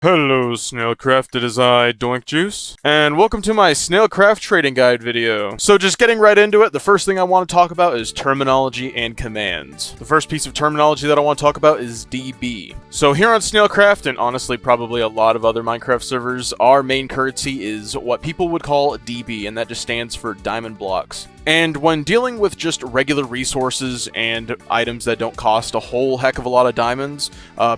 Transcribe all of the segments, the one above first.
Hello SnailCraft, it is I, Doink Juice, and welcome to my SnailCraft trading guide video. So just getting right into it, the first thing I want to talk about is terminology and commands. The first piece of terminology that I want to talk about is DB. So here on SnailCraft, and honestly probably a lot of other Minecraft servers, our main currency is what people would call DB, and that just stands for diamond blocks. And when dealing with just regular resources and items that don't cost a whole heck of a lot of diamonds,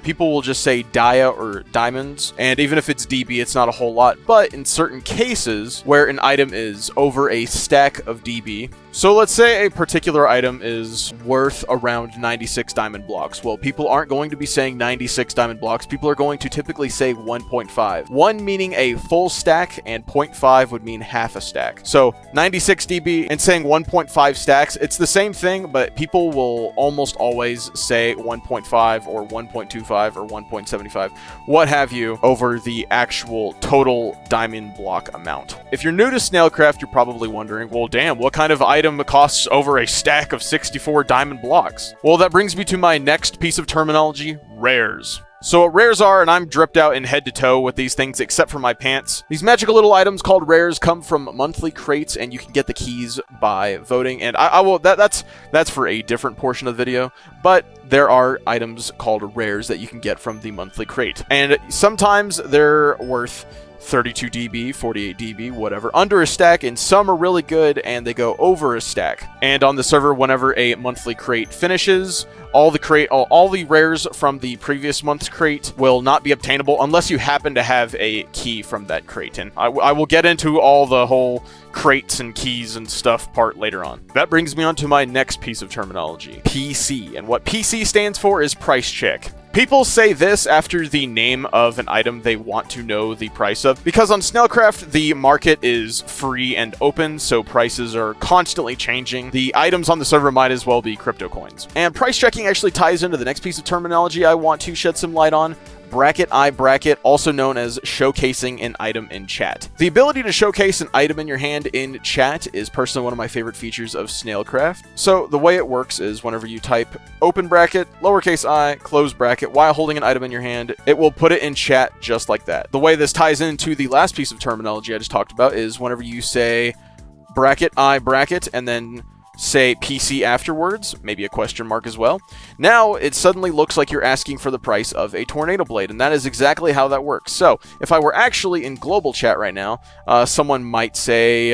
people will just say dia or diamonds, and even if it's DB, it's not a whole lot, but in certain cases where an item is over a stack of DB, so let's say a particular item is worth around 96 diamond blocks. Well, people aren't going to be saying 96 diamond blocks, people are going to typically say 1.5. 1 meaning a full stack, and 0.5 would mean half a stack. So 96 DB and saying 1.5 stacks, it's the same thing, but people will almost always say 1.5 or 1.25 or 1.75, what have you, over the actual total diamond block amount. If you're new to SnailCraft, you're probably wondering, well, damn, what kind of item costs over a stack of 64 diamond blocks? Well, that brings me to my next piece of terminology, rares. So what rares are, and I'm dripped out in head to toe with these things except for my pants. These magical little items called rares come from monthly crates, and you can get the keys by voting. And I will that's for a different portion of the video. But there are items called rares that you can get from the monthly crate, and sometimes they're worth 32 DB, 48 DB, whatever, under a stack, and some are really good and they go over a stack. And on the server, whenever a monthly crate finishes, all the rares from the previous month's crate will not be obtainable unless you happen to have a key from that crate. And I will get into all the whole crates and keys and stuff part later on. That brings me on to my next piece of terminology, PC. And what PC stands for is price check. People say this after the name of an item they want to know the price of, because on SnailCraft, the market is free and open, so prices are constantly changing. The items on the server might as well be crypto coins. And price checking actually ties into the next piece of terminology I want to shed some light on, bracket I bracket, also known as showcasing an item in chat. The ability to showcase an item in your hand in chat is personally one of my favorite features of SnailCraft. So the way it works is whenever you type open bracket, lowercase I, close bracket, while holding an item in your hand, it will put it in chat just like that. The way this ties into the last piece of terminology I just talked about is whenever you say bracket I bracket and then say PC afterwards, maybe a question mark as well, now it suddenly looks like you're asking for the price of a tornado blade, and that is exactly how that works. So if I were actually in global chat right now, someone might say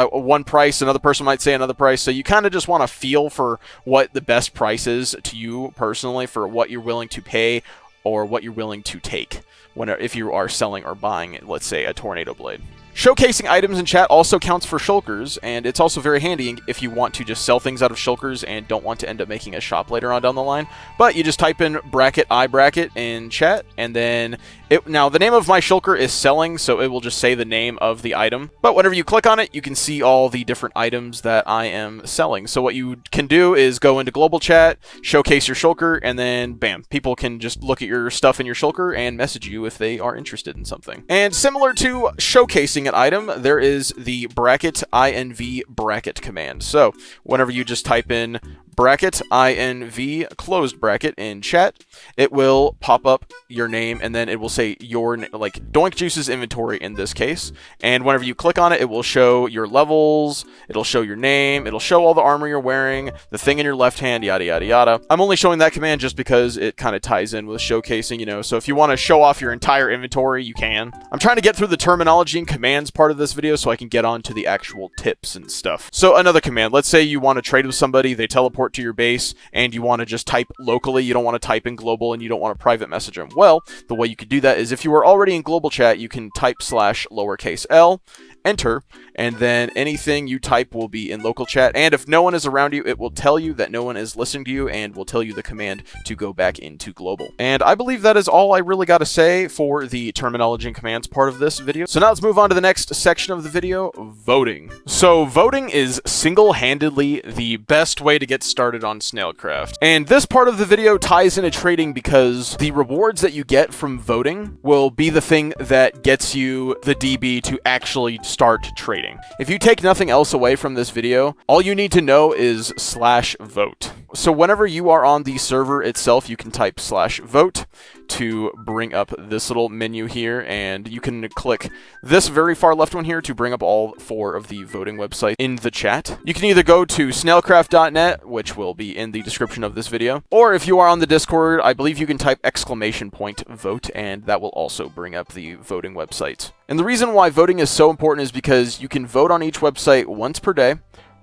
one price, another person might say another price, so you kind of just want to feel for what the best price is to you personally for what you're willing to pay or what you're willing to take if you are selling or buying, let's say, a tornado blade. Showcasing items in chat also counts for shulkers, and it's also very handy if you want to just sell things out of shulkers and don't want to end up making a shop later on down the line. But you just type in bracket I bracket in chat, and then now the name of my shulker is selling, so it will just say the name of the item. But whenever you click on it, you can see all the different items that I am selling. So what you can do is go into global chat, showcase your shulker, and then bam, people can just look at your stuff in your shulker and message you if they are interested in something. And similar to showcasing an item, there is the bracket INV bracket command. So whenever you just type in bracket INV closed bracket in chat, it will pop up your name, and then it will say like Doink Juice's inventory in this case. And whenever you click on it, it will show your levels, it'll show your name, it'll show all the armor you're wearing, the thing in your left hand, yada yada yada. I'm only showing that command just because it kind of ties in with showcasing, you know, so if you want to show off your entire inventory, you can. I'm trying to get through the terminology and commands part of this video so I can get on to the actual tips and stuff. So another command, let's say you want to trade with somebody, they teleport to your base, and you want to just type locally, you don't want to type in global, and you don't want to private message them. Well, the way you could do that is if you were already in global chat, you can type /lowercase_l, enter, and then anything you type will be in local chat, and if no one is around you, it will tell you that no one is listening to you and will tell you the command to go back into global. And I believe that is all I really got to say for the terminology and commands part of this video. So now let's move on to the next section of the video, voting. So voting is single-handedly the best way to get started on SnailCraft. And this part of the video ties into trading because the rewards that you get from voting will be the thing that gets you the DB to actually start trading. If you take nothing else away from this video, all you need to know is /vote. So whenever you are on the server itself, you can type /vote to bring up this little menu here, and you can click this very far left one here to bring up all 4 of the voting websites in the chat. You can either go to snailcraft.net, which will be in the description of this video, or if you are on the Discord, I believe you can type !vote, and that will also bring up the voting websites. And the reason why voting is so important is because you can vote on each website once per day,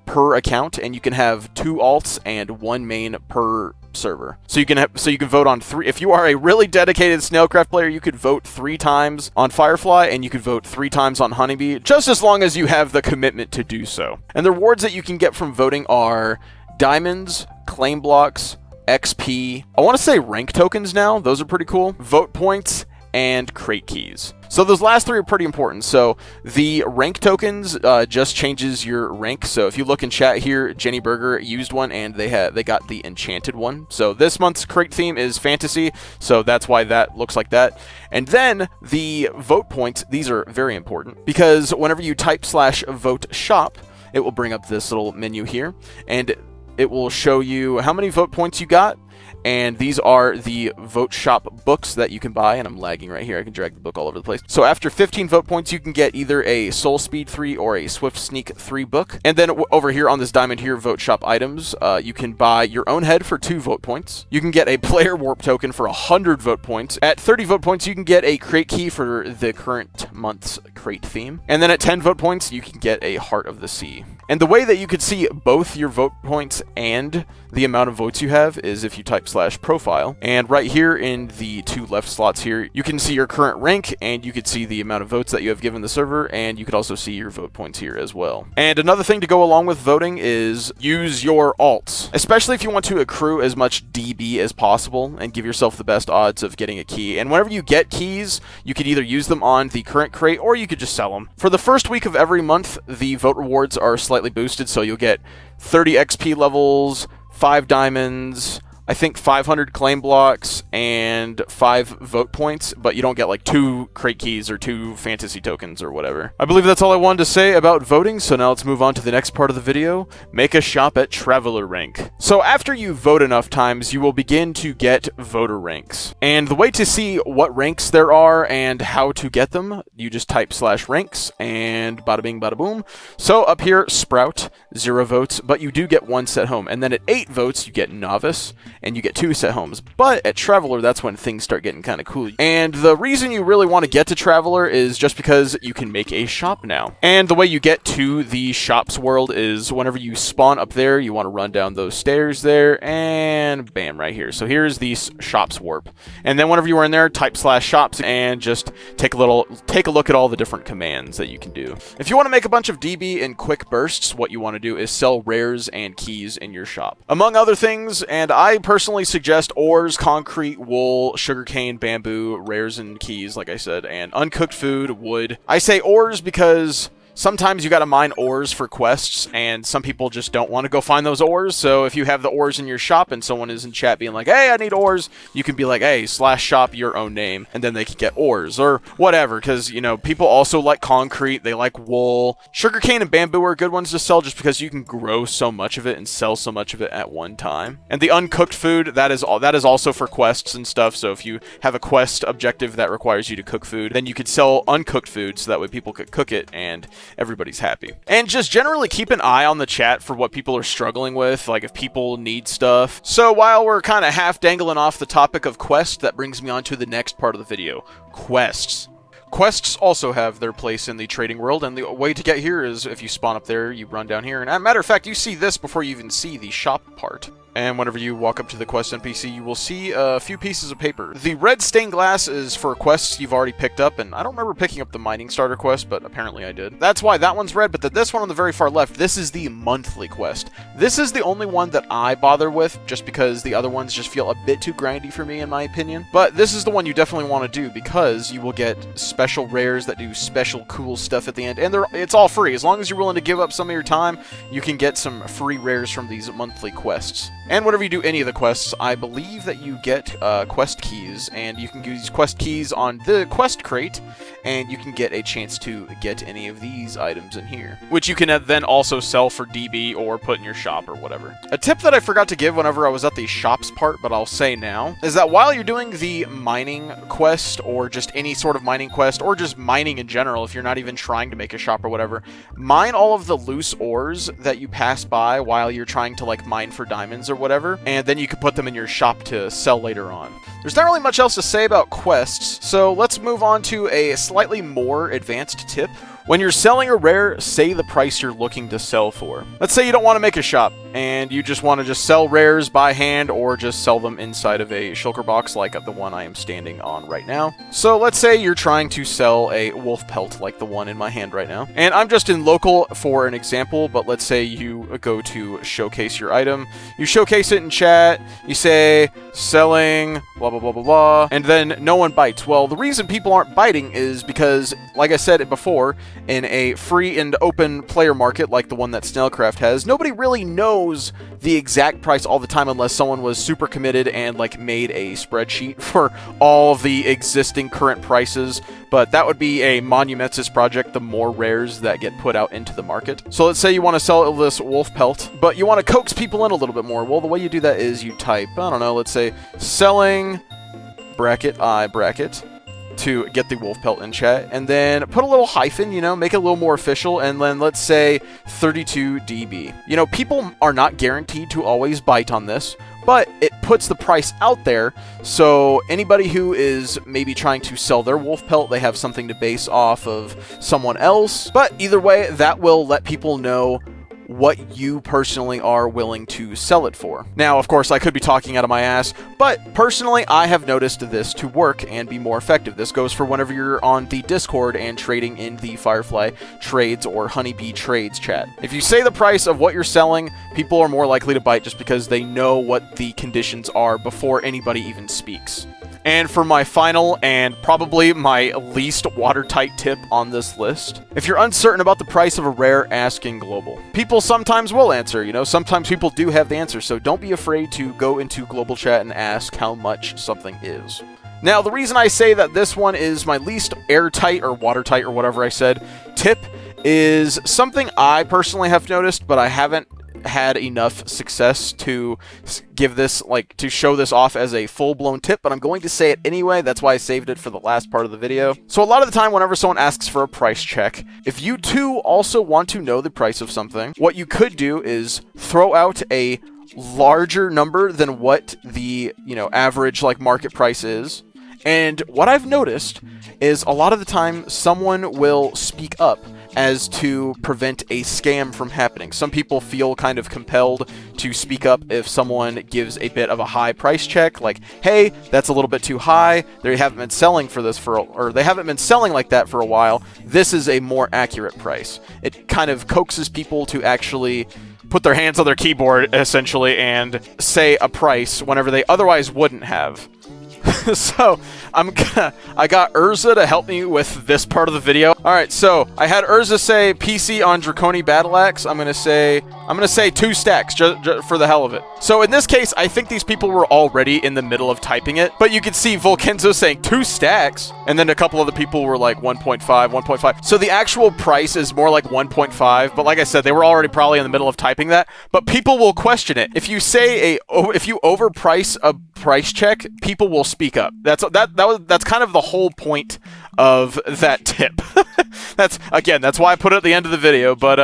per account, and you can have 2 alts and 1 main per server. So you can vote on 3. If you are a really dedicated SnailCraft player, you could vote 3 times on Firefly, and you could vote 3 times on Honeybee, just as long as you have the commitment to do so. And the rewards that you can get from voting are diamonds, claim blocks, XP, I want to say rank tokens now, those are pretty cool, vote points, and crate keys. So those last 3 are pretty important. So the rank tokens just changes your rank. So if you look in chat here, Jenny Berger used one, and they got the enchanted one. So this month's crate theme is fantasy, so that's why that looks like that. And then the vote points, these are very important, because whenever you type /vote shop, it will bring up this little menu here, and it will show you how many vote points you got. And these are the vote shop books that you can buy, and I'm lagging right here. I can drag the book all over the place. So after 15 vote points, you can get either a Soul Speed 3 or a Swift Sneak 3 book. And then over here on this diamond here, vote shop items, you can buy your own head for 2 vote points. You can get a player warp token for 100 vote points. At 30 vote points, you can get a crate key for the current month's crate theme. And then at 10 vote points, you can get a Heart of the Sea. And the way that you could see both your vote points and the amount of votes you have is if you type /profile. And right here in the 2 left slots here, you can see your current rank, and you could see the amount of votes that you have given the server, and you could also see your vote points here as well. And another thing to go along with voting is use your alts, especially if you want to accrue as much DB as possible and give yourself the best odds of getting a key. And whenever you get keys, you could either use them on the current crate, or you could just sell them. For the first week of every month, the vote rewards are slightly boosted, so you'll get 30 XP levels, 5 diamonds, I think 500 claim blocks, and 5 vote points, but you don't get like 2 crate keys or 2 fantasy tokens or whatever. I believe that's all I wanted to say about voting, so now let's move on to the next part of the video. Make a shop at Traveler rank. So after you vote enough times, you will begin to get voter ranks. And the way to see what ranks there are and how to get them, you just type /ranks, and bada bing bada boom. So up here, Sprout, 0 votes, but you do get 1 set home. And then at 8 votes, you get Novice, and you get 2 set homes. But at Traveler, that's when things start getting kind of cool. And the reason you really want to get to Traveler is just because you can make a shop now. And the way you get to the shops world is whenever you spawn up there, you want to run down those stairs there, and bam, right here. So here's the shops warp. And then whenever you are in there, type /shops, and just take a look at all the different commands that you can do. If you want to make a bunch of DB in quick bursts, what you want to do is sell rares and keys in your shop. Among other things, and I personally suggest ores, concrete, wool, sugarcane, bamboo, rares and keys, like I said, and uncooked food, wood. I say ores because sometimes you gotta mine ores for quests, and some people just don't want to go find those ores. So if you have the ores in your shop and someone is in chat being like, hey, I need ores, you can be like, hey, /shop your own name, and then they can get ores or whatever, because, you know, people also like concrete, they like wool. Sugarcane and bamboo are good ones to sell just because you can grow so much of it and sell so much of it at one time. And the uncooked food, that is also for quests and stuff. So if you have a quest objective that requires you to cook food, then you could sell uncooked food so that way people could cook it and everybody's happy. And just generally keep an eye on the chat for what people are struggling with, like if people need stuff. So while we're kind of half dangling off the topic of quest, that brings me on to the next part of the video, quests. Quests also have their place in the trading world, and the way to get here is if you spawn up there, you run down here, and as a matter of fact, you see this before you even see the shop part. And whenever you walk up to the quest NPC, you will see a few pieces of paper. The red stained glass is for quests you've already picked up, and I don't remember picking up the mining starter quest, but apparently I did. That's why that one's red, but this one on the very far left, this is the monthly quest. This is the only one that I bother with, just because the other ones just feel a bit too grindy for me, in my opinion. But this is the one you definitely want to do, because you will get special rares that do special cool stuff at the end, and it's all free. As long as you're willing to give up some of your time, you can get some free rares from these monthly quests. And whenever you do any of the quests, I believe that you get quest keys keys, and you can use quest keys on the quest crate, and you can get a chance to get any of these items in here, which you can then also sell for DB or put in your shop or whatever. A tip that I forgot to give whenever I was at the shops part, but I'll say now, is that while you're doing the mining quest, or just any sort of mining quest, or just mining in general, if you're not even trying to make a shop or whatever, mine all of the loose ores that you pass by while you're trying to like mine for diamonds or whatever, and then you can put them in your shop to sell later on. There's not really much else to say about quests, so let's move on to a slightly more advanced tip. When you're selling a rare, say the price you're looking to sell for. Let's say you don't want to make a shop, and you just want to sell rares by hand, or just sell them inside of a shulker box like the one I am standing on right now. So let's say you're trying to sell a wolf pelt like the one in my hand right now. And I'm just in local for an example, but let's say you go to showcase your item. You showcase it in chat, you say, selling, blah, blah, blah, blah, blah, and then no one bites. Well, the reason people aren't biting is because, like I said before, in a free and open player market like the one that SnailCraft has, nobody really knows the exact price all the time unless someone was super committed and like made a spreadsheet for all of the existing current prices. But that would be a monumentous project, the more rares that get put out into the market. So let's say you want to sell this wolf pelt, but you want to coax people in a little bit more. Well, the way you do that is you type, I don't know, let's say selling bracket I bracket to get the wolf pelt in chat, and then put a little hyphen, you know, make it a little more official, and then let's say 32 DB. You know, people are not guaranteed to always bite on this, but it puts the price out there, so anybody who is maybe trying to sell their wolf pelt, they have something to base off of someone else. But either way, that will let people know what you personally are willing to sell it for. Now, of course, I could be talking out of my ass, but personally, I have noticed this to work and be more effective. This goes for whenever you're on the Discord and trading in the Firefly Trades or Honeybee Trades chat. If you say the price of what you're selling, people are more likely to bite just because they know what the conditions are before anybody even speaks. And for my final and probably my least watertight tip on this list, if you're uncertain about the price of a rare, ask in global. People sometimes will answer, you know, sometimes people do have the answer, so don't be afraid to go into global chat and ask how much something is. Now, the reason I say that this one is my least airtight or watertight or whatever I said tip is something I personally have noticed, but I haven't had enough success to give this, like, to show this off as a full-blown tip, but I'm going to say it anyway. That's why I saved it for the last part of the video. So a lot of the time, whenever someone asks for a price check, if you too also want to know the price of something, what you could do is throw out a larger number than what the, you know, average, like, market price is. And what I've noticed is a lot of the time someone will speak up as to prevent a scam from happening. Some people feel kind of compelled to speak up if someone gives a bit of a high price check, like, hey, that's a little bit too high, they haven't been selling for this or they haven't been selling like that for a while, this is a more accurate price. It kind of coaxes people to actually put their hands on their keyboard, essentially, and say a price whenever they otherwise wouldn't have. So, I got Urza to help me with this part of the video. Alright, so, I had Urza say PC on Draconi Battle Axe. I'm gonna say 2 stacks, just for the hell of it. So, in this case, I think these people were already in the middle of typing it, but you could see Volkenzo saying 2 stacks, and then a couple other people were like 1.5, 1.5. So, the actual price is more like 1.5, but like I said, they were already probably in the middle of typing that, but people will question it. If you say if you overprice a price check, people will speak up. That's kind of the whole point of that tip. That's why I put it at the end of the video, but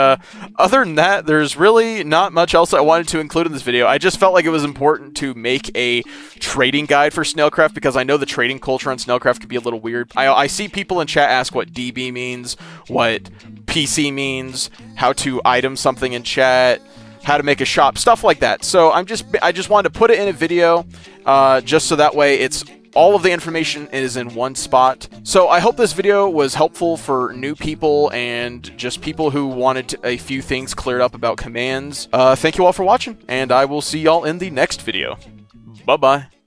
other than that, there's really not much else I wanted to include in this video. I just felt like it was important to make a trading guide for SnailCraft because I know the trading culture on SnailCraft can be a little weird. I see people in chat ask what DB means, what PC means, how to item something in chat, how to make a shop, stuff like that. So I just wanted to put it in a video, just so that way it's all of the information is in one spot. So I hope this video was helpful for new people and just people who wanted a few things cleared up about commands. Thank you all for watching, and I will see y'all in the next video. Bye-bye.